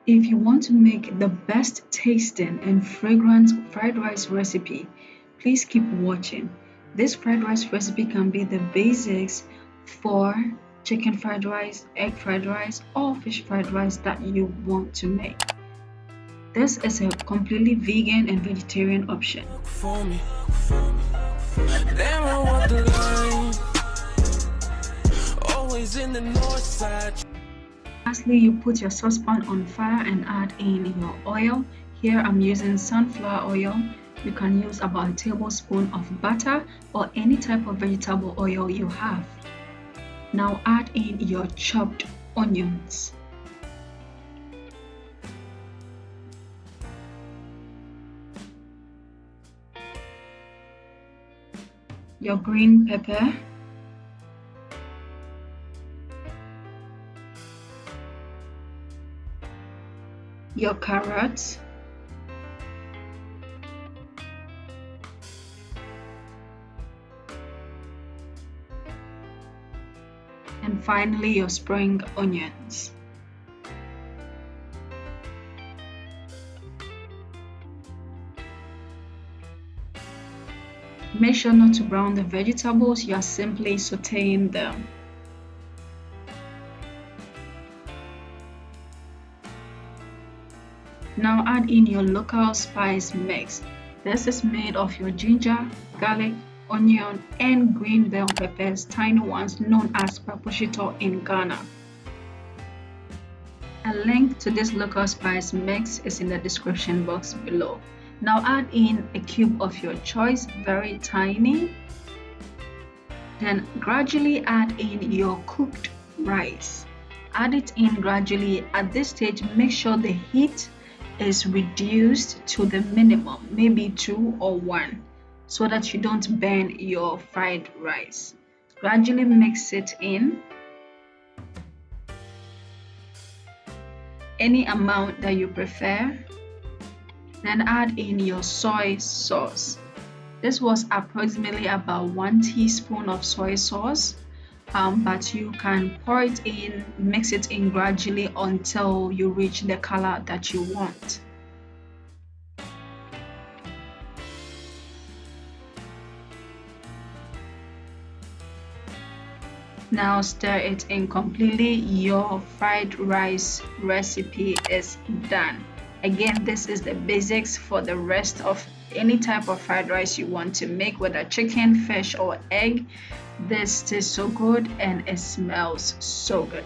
If you want to make the best tasting and fragrant fried rice recipe, please keep watching. This fried rice recipe can be the basics for chicken fried rice, egg fried rice, or fish fried rice that you want to make. This is a completely vegan and vegetarian option. Lastly, you put your saucepan on fire and add in your oil. Here I'm using sunflower oil. You can use about a tablespoon of butter or any type of vegetable oil you have. Now add in your chopped onions. Your green pepper. Your carrots. And finally your spring onions. Make sure not to brown the vegetables, you are simply sauteing them. Now add in your local spice mix. This is made of your ginger, garlic, onion, and green bell peppers, tiny ones known as papushito in Ghana. A link to this local spice mix is in the description box below. Now add in a cube of your choice, very tiny. Then gradually add in your cooked rice. Add it in gradually. At this stage, make sure the heat is reduced to the minimum, maybe 2 or 1, so that you don't burn your fried rice. Gradually mix it in. Any amount that you prefer. Then add in your soy sauce. This was approximately about 1 teaspoon of soy sauce, but you can pour it in, mix it in gradually until you reach the color that you want. Now stir it in completely. Your fried rice recipe is done. Again, this is the basics for the rest of any type of fried rice you want to make, whether chicken, fish, or egg. This tastes so good and it smells so good.